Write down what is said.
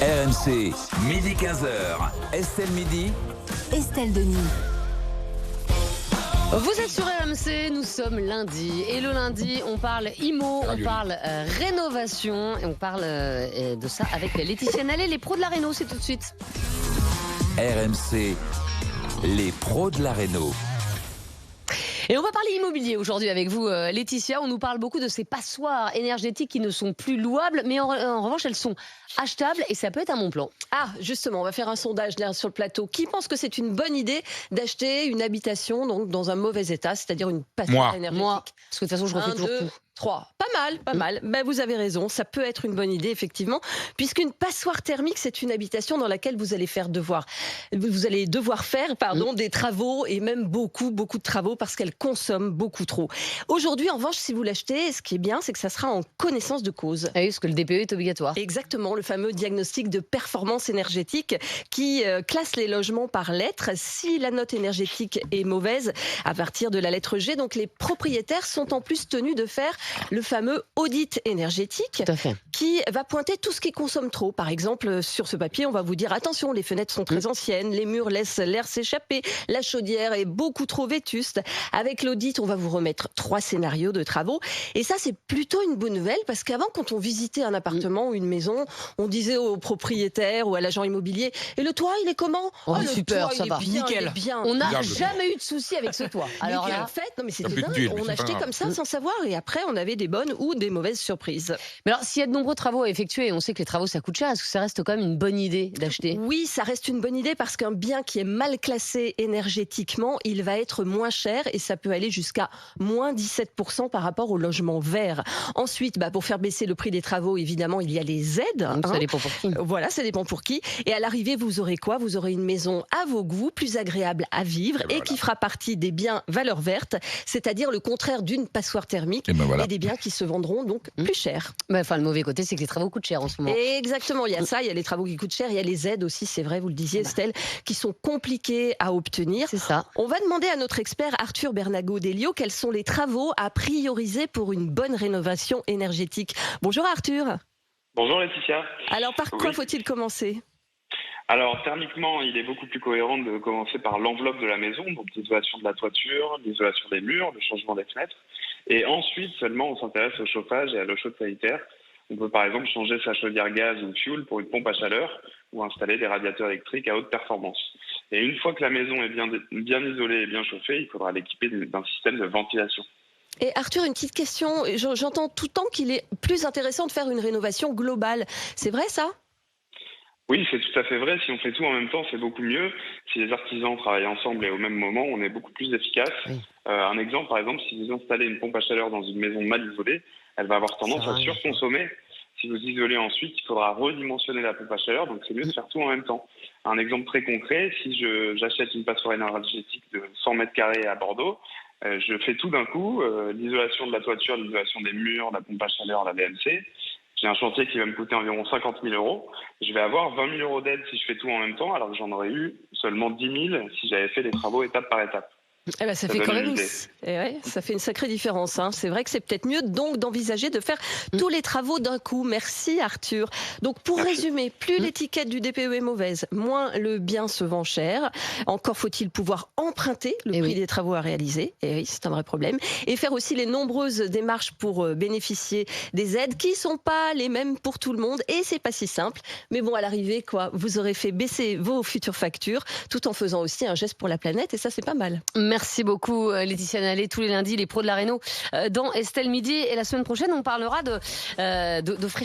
RMC, midi 15h. Estelle Midi. Estelle Denis. Vous êtes sur RMC, nous sommes lundi. Et le lundi, on parle IMO, on parle rénovation. Et on parle de ça avec Laetitia Nallet, les pros de la réno, c'est tout de suite. RMC, les pros de la réno. Et on va parler immobilier aujourd'hui avec vous, Laetitia. On nous parle beaucoup de ces passoires énergétiques qui ne sont plus louables, mais en revanche, elles sont achetables et ça peut être un bon plan. Ah, justement, on va faire un sondage là sur le plateau. Qui pense que c'est une bonne idée d'acheter une habitation donc, dans un mauvais état, c'est-à-dire une passoire énergétique? Moi, parce que de toute façon, je refais toujours tout. 3. Pas mal. Ben, vous avez raison, ça peut être une bonne idée, effectivement, puisqu'une passoire thermique, c'est une habitation dans laquelle vous allez devoir faire des travaux, et même beaucoup de travaux, parce qu'elle consomme beaucoup trop. Aujourd'hui, en revanche, si vous l'achetez, ce qui est bien, c'est que ça sera en connaissance de cause. Ah oui, parce que le DPE est obligatoire. Exactement, le fameux diagnostic de performance énergétique qui classe les logements par lettres. Si la note énergétique est mauvaise, à partir de la lettre G, donc les propriétaires sont en plus tenus de faire le fameux audit énergétique qui va pointer tout ce qui consomme trop. Par exemple, sur ce papier, on va vous dire attention, les fenêtres sont très anciennes, les murs laissent l'air s'échapper, la chaudière est beaucoup trop vétuste. Avec l'audit, on va vous remettre 3 scénarios de travaux. Et ça, c'est plutôt une bonne nouvelle parce qu'avant, quand on visitait un appartement ou une maison, on disait au propriétaire ou à l'agent immobilier « Et le toit, il est comment ?» le super, toit, ça va. Nickel. On n'a jamais eu de souci avec ce toit. Alors là, en fait, non mais c'était dingue. On achetait comme ça sans savoir et après, on avait des bonnes ou des mauvaises surprises. Mais alors, s'il y a de nombreux travaux à effectuer, et on sait que les travaux ça coûte cher, est-ce que ça reste quand même une bonne idée d'acheter ? Oui, ça reste une bonne idée parce qu'un bien qui est mal classé énergétiquement, il va être moins cher et ça peut aller jusqu'à moins 17% par rapport au logement vert. Ensuite, pour faire baisser le prix des travaux, évidemment, il y a les aides. Ça dépend pour qui. Voilà, ça dépend pour qui. Et à l'arrivée, vous aurez quoi ? Vous aurez une maison à vos goûts, plus agréable à vivre et qui fera partie des biens valeur verte, c'est-à-dire le contraire d'une passoire thermique et des biens qui se vendront donc plus cher. Le mauvais côté, c'est que les travaux coûtent cher en ce moment. Exactement, il y a ça, il y a les travaux qui coûtent cher, il y a les aides aussi, c'est vrai, vous le disiez Estelle, qui sont compliquées à obtenir. C'est ça. On va demander à notre expert Arthur Bernago-Delio quels sont les travaux à prioriser pour une bonne rénovation énergétique. Bonjour Arthur. Bonjour Laetitia. Alors par quoi faut-il commencer ? Alors thermiquement, il est beaucoup plus cohérent de commencer par l'enveloppe de la maison, donc l'isolation de la toiture, l'isolation des murs, le changement des fenêtres. Et ensuite seulement on s'intéresse au chauffage et à l'eau chaude sanitaire. On peut par exemple changer sa chaudière gaz ou fioul pour une pompe à chaleur ou installer des radiateurs électriques à haute performance. Et une fois que la maison est bien isolée et bien chauffée, il faudra l'équiper d'un système de ventilation. Et Arthur, une petite question. J'entends tout le temps qu'il est plus intéressant de faire une rénovation globale. C'est vrai ça ? Oui, c'est tout à fait vrai. Si on fait tout en même temps, c'est beaucoup mieux. Si les artisans travaillent ensemble et au même moment, on est beaucoup plus efficace. Oui. Un exemple, par exemple, si vous installez une pompe à chaleur dans une maison mal isolée, elle va avoir tendance à surconsommer. Si vous isolez ensuite, il faudra redimensionner la pompe à chaleur, donc c'est mieux de faire tout en même temps. Un exemple très concret, si j'achète une passoire énergétique de 100 mètres carrés à Bordeaux, je fais tout d'un coup, l'isolation de la toiture, l'isolation des murs, la pompe à chaleur, la VMC. J'ai un chantier qui va me coûter environ 50 000 €. Je vais avoir 20 000 € d'aide si je fais tout en même temps, alors que j'en aurais eu seulement 10 000 si j'avais fait les travaux étape par étape. Ça fait quand même ça fait une sacrée différence. C'est vrai que c'est peut-être mieux donc d'envisager de faire tous les travaux d'un coup. Merci Arthur. Donc pour résumer, plus l'étiquette du DPE est mauvaise, moins le bien se vend cher. Encore faut-il pouvoir emprunter le prix des travaux à réaliser. Et oui, c'est un vrai problème. Et faire aussi les nombreuses démarches pour bénéficier des aides qui sont pas les mêmes pour tout le monde. Et c'est pas si simple. Mais bon, à l'arrivée, vous aurez fait baisser vos futures factures tout en faisant aussi un geste pour la planète. Et ça, c'est pas mal. Merci beaucoup Laetitia Nallet, tous les lundis les pros de la réno dans Estelle Midi, et la semaine prochaine on parlera de